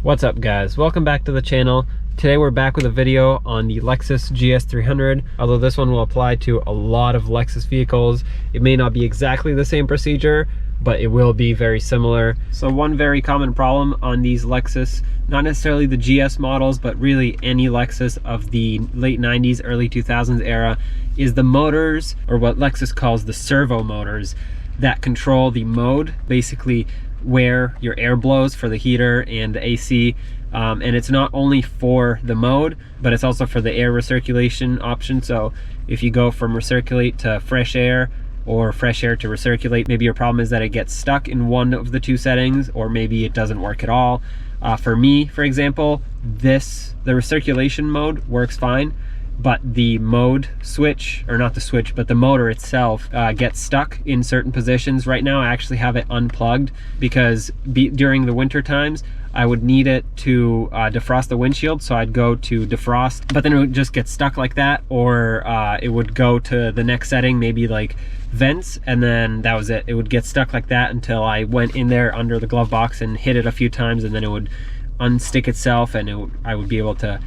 What's up guys, welcome back to the channel. Today we're back with a video on the Lexus GS 300. Although this one will apply to a lot of Lexus vehicles, it may not be exactly the same procedure, but it will be very similar. So one very common problem on these Lexus, not necessarily the GS models, but really any Lexus of the late 90s, early 2000s era, is the motors, or what Lexus calls the servo motors, that control the mode, basically where your air blows for the heater and the AC. And it's not only for the mode, but it's also for the air recirculation option. So if you go from recirculate to fresh air, or fresh air to recirculate, maybe your problem is that it gets stuck in one of the two settings, or maybe it doesn't work at all. For me, for example, the recirculation mode works fine, but the mode switch, or not the switch, but the motor itself gets stuck in certain positions. Right now I actually have it unplugged because during the winter times I would need it to defrost the windshield, so I'd go to defrost, but then it would just get stuck like that, or it would go to the next setting, maybe like vents, and then that was it. It would get stuck like that until I went in there under the glove box and hit it a few times, and then it would unstick itself, and I would be able to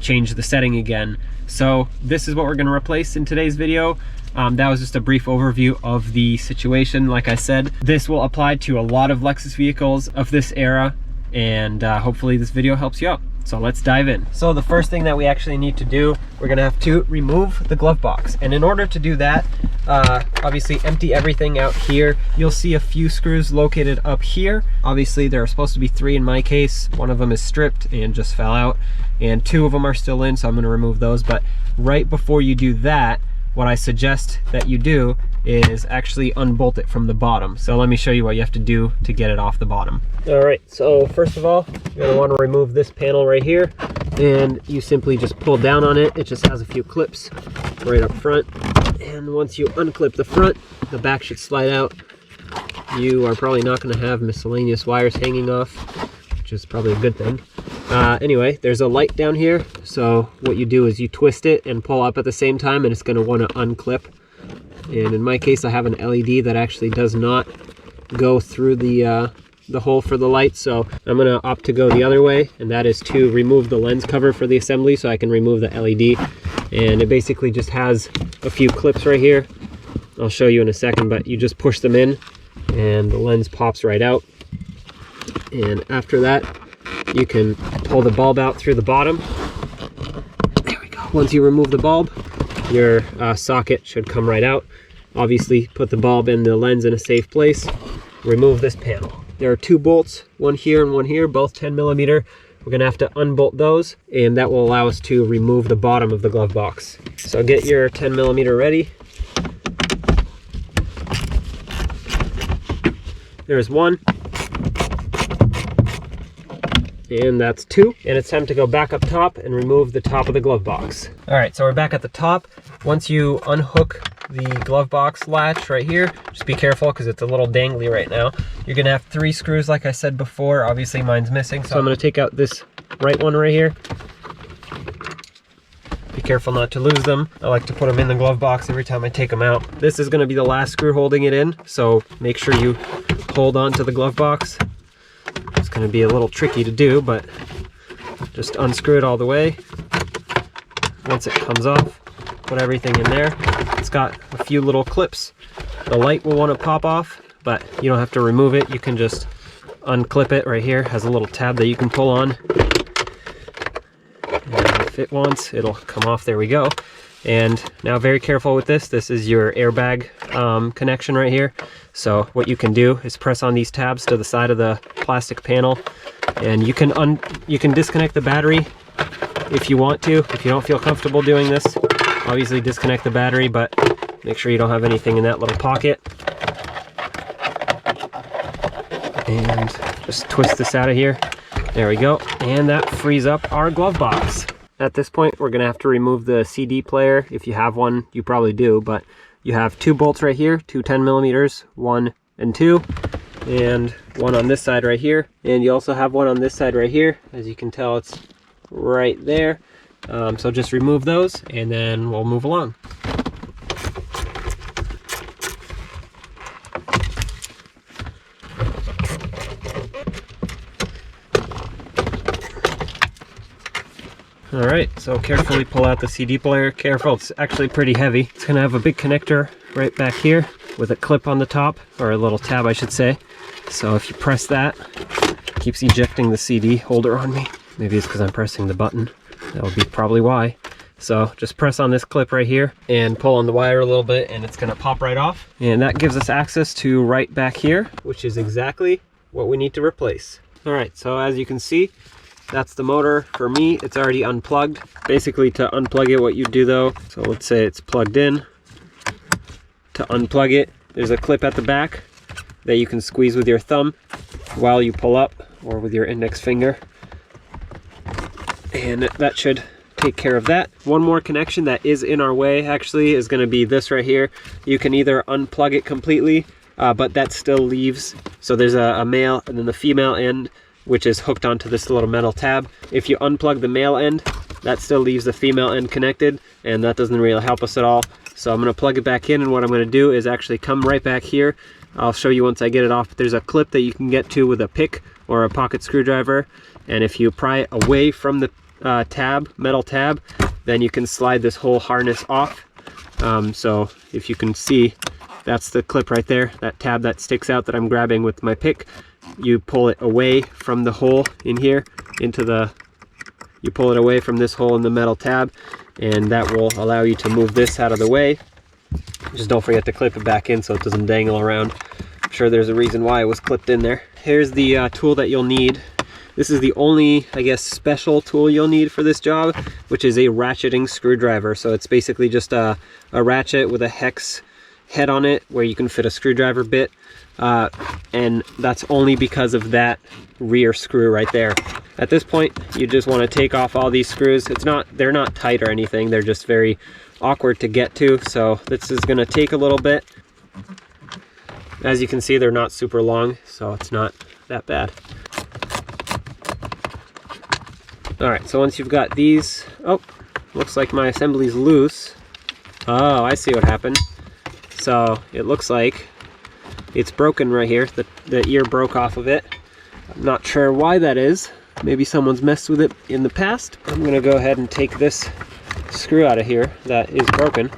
change the setting again. So this is what we're going to replace in today's video. That was just a brief overview of the situation. Like I said, this will apply to a lot of Lexus vehicles of this era, and hopefully this video helps you out. So let's dive in. So the first thing that we actually need to do, we're gonna have to remove the glove box. And in order to do that, obviously empty everything out here. You'll see a few screws located up here. Obviously there are supposed to be 3 in my case. One of them is stripped and just fell out, and 2 of them are still in, so I'm gonna remove those. But right before you do that, what I suggest that you do is actually unbolt it from the bottom. So let me show you what you have to do to get it off the bottom. All right, so first of all, you're gonna wanna remove this panel right here, and you simply just pull down on it. It just has a few clips right up front. And once you unclip the front, the back should slide out. You are probably not gonna have miscellaneous wires hanging off, which is probably a good thing. Anyway, there's a light down here. So what you do is you twist it and pull up at the same time, and it's gonna wanna unclip. And in my case, I have an LED that actually does not go through the hole for the light. So I'm gonna opt to go the other way, and that is to remove the lens cover for the assembly so I can remove the LED. And it basically just has a few clips right here. I'll show you in a second, but you just push them in and the lens pops right out. And after that, you can pull the bulb out through the bottom. There we go. Once you remove the bulb, your socket should come right out. Obviously, put the bulb and the lens in a safe place. Remove this panel. There are 2 bolts, one here and one here, both 10mm. We're gonna have to unbolt those, and that will allow us to remove the bottom of the glove box. So get your 10mm ready. There's 1. And that's 2. And it's time to go back up top and remove the top of the glove box. All right, so we're back at the top. Once you unhook the glove box latch right here, just be careful because it's a little dangly right now. You're gonna have 3 screws like I said before. Obviously mine's missing, so I'm gonna take out this right one right here. Be careful not to lose them. I like to put them in the glove box every time I take them out. This is gonna be the last screw holding it in, so make sure you hold on to the glove box. It's going to be a little tricky to do, but just unscrew it all the way. Once it comes off, put everything in there. It's got a few little clips. The light will want to pop off, but you don't have to remove it. You can just unclip it right here. It has a little tab that you can pull on. And if it wants, it'll come off. There we go. And now very careful with this. This is your airbag connection right here. So what you can do is press on these tabs to the side of the plastic panel, and you can disconnect the battery if you want to. If you don't feel comfortable doing this, obviously disconnect the battery, but make sure you don't have anything in that little pocket. And just twist this out of here. There we go. And that frees up our glove box. At this point, we're gonna have to remove the CD player. If you have one, you probably do, but you have 2 bolts right here, 2 10mm, 1 and 2, and 1 on this side right here. And you also have 1 on this side right here. As you can tell, it's right there. So just remove those, and then we'll move along. All right, so carefully pull out the CD player. Careful, it's actually pretty heavy. It's gonna have a big connector right back here with a clip on the top, or a little tab I should say. So if you press that, it keeps ejecting the CD holder on me. Maybe it's because I'm pressing the button. That would be probably why. So just press on this clip right here and pull on the wire a little bit and it's gonna pop right off. And that gives us access to right back here, which is exactly what we need to replace. All right, so as you can see, that's the motor. For me, it's already unplugged. Basically, to unplug it, what you do though, so let's say it's plugged in. To unplug it, there's a clip at the back that you can squeeze with your thumb while you pull up, or with your index finger. And that should take care of that. One more connection that is in our way actually is going to be this right here. You can either unplug it completely, but that still leaves, so there's a male and then the female end, which is hooked onto this little metal tab. If you unplug the male end, that still leaves the female end connected, and that doesn't really help us at all. So I'm gonna plug it back in, and what I'm gonna do is actually come right back here. I'll show you once I get it off, but there's a clip that you can get to with a pick or a pocket screwdriver, and if you pry it away from the metal tab, then you can slide this whole harness off. So if you can see, that's the clip right there, that tab that sticks out that I'm grabbing with my pick. You pull it away from the hole in here into the, you pull it away from this hole in the metal tab, and that will allow you to move this out of the way. Just don't forget to clip it back in so it doesn't dangle around. I'm sure there's a reason why it was clipped in there. Here's the tool that you'll need. This is the only, I guess, special tool you'll need for this job, which is a ratcheting screwdriver. So it's basically just a ratchet with a hex head on it where you can fit a screwdriver bit. And that's only because of that rear screw right there. At this point, you just want to take off all these screws. They're not tight or anything, they're just very awkward to get to, so this is going to take a little bit. As you can see, they're not super long, so it's not that bad. Alright, so once you've got these, oh, looks like my assembly's loose. Oh, I see what happened. So it looks like it's broken right here. The ear broke off of it. I'm not sure why that is. Maybe someone's messed with it in the past. I'm gonna go ahead and take this screw out of here that is broken.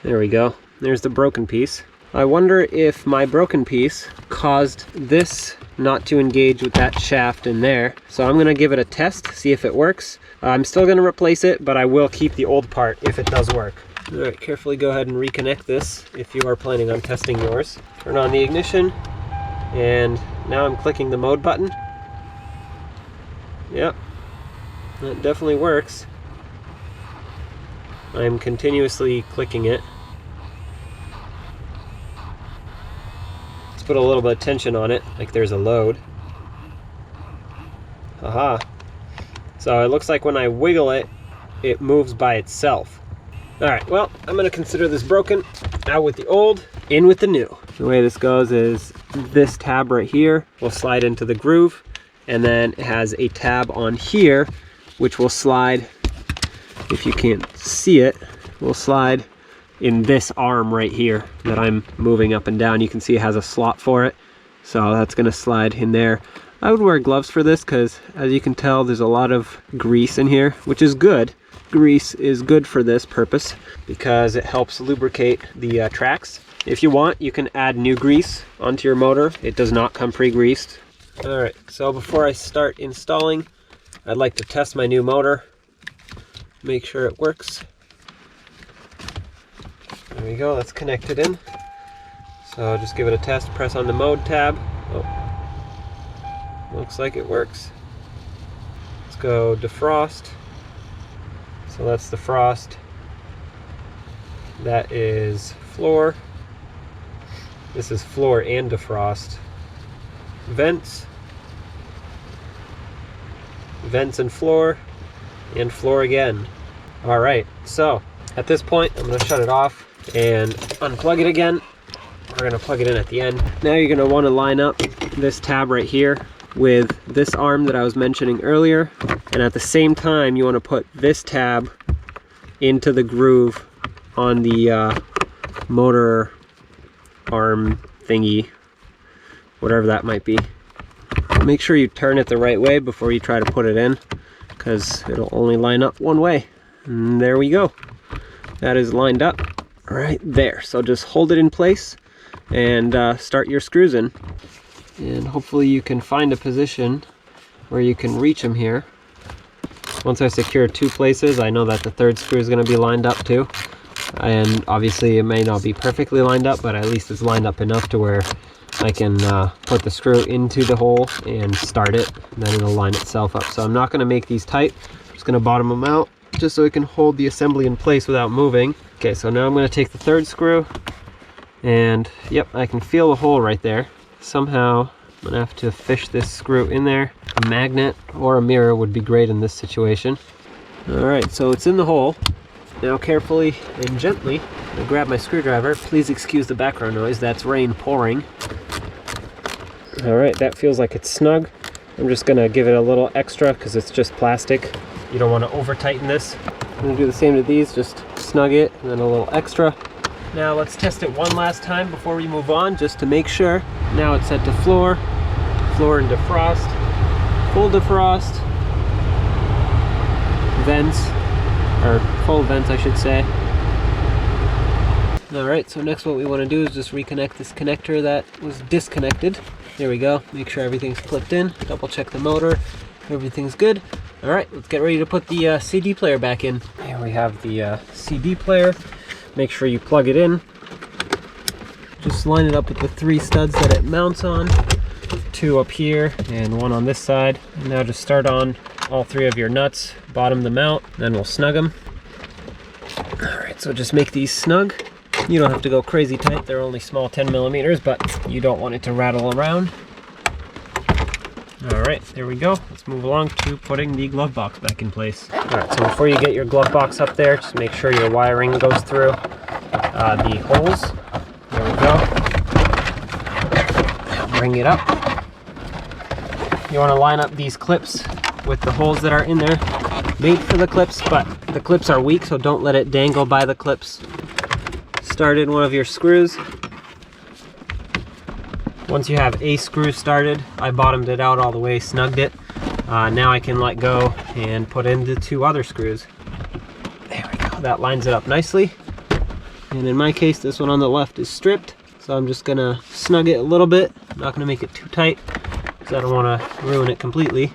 There we go. There's the broken piece. I wonder if my broken piece caused this not to engage with that shaft in there. So I'm gonna give it a test, see if it works. I'm still gonna replace it, but I will keep the old part if it does work. All right, carefully go ahead and reconnect this if you are planning on testing yours. Turn on the ignition, and now I'm clicking the mode button. Yep, that definitely works. I'm continuously clicking it. Let's put a little bit of tension on it, like there's a load. Aha. So it looks like when I wiggle it, it moves by itself. Alright, well, I'm going to consider this broken. Out with the old, in with the new. The way this goes is this tab right here will slide into the groove, and then it has a tab on here which will slide, if you can't see it, will slide in this arm right here that I'm moving up and down. You can see it has a slot for it, so that's going to slide in there. I would wear gloves for this because, as you can tell, there's a lot of grease in here, which is good. Grease is good for this purpose because it helps lubricate the tracks. If you want, you can add new grease onto your motor. It does not come pre-greased. Alright, so before I start installing, I'd like to test my new motor. Make sure it works. There we go, that's connected in. So just give it a test, press on the mode tab. Oh, looks like it works. Let's go defrost. So that's the frost. That is floor. This is floor and defrost. Vents. Vents and floor again. Alright, so at this point I'm going to shut it off and unplug it again. We're going to plug it in at the end. Now you're going to want to line up this tab right here with this arm that I was mentioning earlier, and at the same time you want to put this tab into the groove on the motor arm thingy, whatever that might be. Make sure you turn it the right way before you try to put it in. because it'll only line up one way. And there we go. That is lined up right there. So just hold it in place and start your screws in. And hopefully you can find a position where you can reach them here. Once I secure 2 places, I know that the 3rd screw is going to be lined up too. And obviously it may not be perfectly lined up, but at least it's lined up enough to where I can put the screw into the hole and start it, and then it'll line itself up. So I'm not going to make these tight. I'm just going to bottom them out just so it can hold the assembly in place without moving. Okay, so now I'm going to take the 3rd screw, and yep, I can feel the hole right there. Somehow I'm going to have to fish this screw in there. A magnet or a mirror would be great in this situation. Alright, so it's in the hole. Now carefully and gently, I grab my screwdriver. Please excuse the background noise, that's rain pouring. Alright, that feels like it's snug. I'm just going to give it a little extra because it's just plastic. You don't want to over tighten this. I'm going to do the same to these, just snug it and then a little extra. Now let's test it one last time before we move on, just to make sure. Now it's set to floor and defrost, full defrost, vents, or full vents I should say. Alright, so next what we want to do is just reconnect this connector that was disconnected. There we go. Make sure everything's clipped in. Double check the motor. Everything's good. Alright, let's get ready to put the CD player back in. Here we have the CD player. Make sure you plug it in. Just line it up with the 3 studs that it mounts on. 2 up here and 1 on this side. And now just start on all 3 of your nuts. Bottom them out, then we'll snug them. Alright, so just make these snug. You don't have to go crazy tight. They're only small 10 millimeters, but you don't want it to rattle around. Alright, there we go. Let's move along to putting the glove box back in place. Alright, so before you get your glove box up there, just make sure your wiring goes through the holes. There we go. Bring it up. You want to line up these clips with the holes that are in there. Made for the clips, but the clips are weak, so don't let it dangle by the clips. Start in one of your screws. Once you have a screw started, I bottomed it out all the way, snugged it. Now I can let go and put in the 2 other screws. There we go, that lines it up nicely. And in my case, this one on the left is stripped, so I'm just gonna snug it a little bit. I'm not gonna make it too tight, because I don't wanna ruin it completely.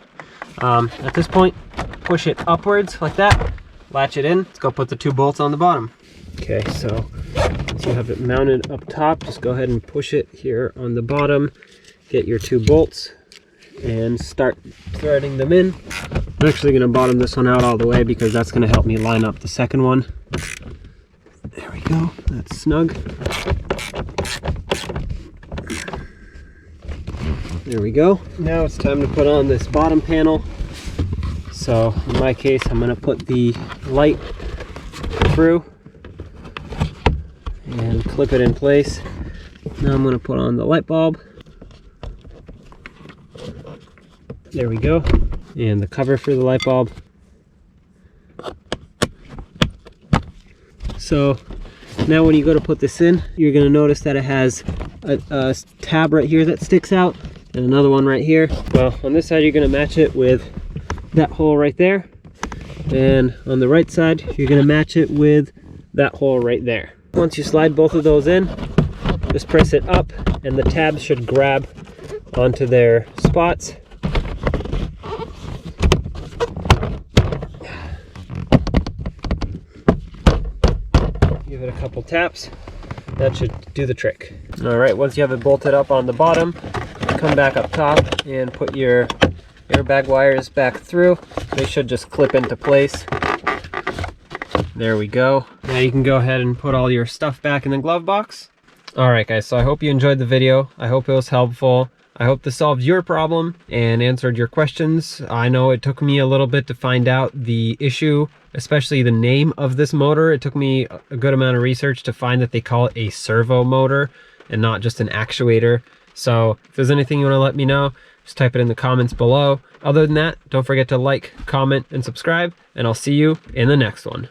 At this point, push it upwards like that, latch it in. Let's go put the 2 bolts on the bottom. Okay, so once you have it mounted up top, just go ahead and push it here on the bottom. Get your 2 bolts and start threading them in. I'm actually going to bottom this one out all the way because that's going to help me line up the second one. There we go, that's snug. There we go. Now it's time to put on this bottom panel. So in my case, I'm going to put the light through and clip it in place. Now I'm going to put on the light bulb. There we go. And the cover for the light bulb. So now when you go to put this in, you're going to notice that it has a tab right here that sticks out and another one right here. Well, on this side you're going to match it with that hole right there, and on the right side you're going to match it with that hole right there. Once you slide both of those in, just press it up and the tabs should grab onto their spots. Give it a couple taps. That should do the trick. Alright, once you have it bolted up on the bottom, come back up top and put your airbag wires back through. They should just clip into place. There we go. Now you can go ahead and put all your stuff back in the glove box. Alright guys, so I hope you enjoyed the video. I hope it was helpful. I hope this solved your problem and answered your questions. I know it took me a little bit to find out the issue, especially the name of this motor. It took me a good amount of research to find that they call it a servo motor and not just an actuator. So if there's anything you want to let me know, just type it in the comments below. Other than that, don't forget to like, comment, and subscribe, and I'll see you in the next one.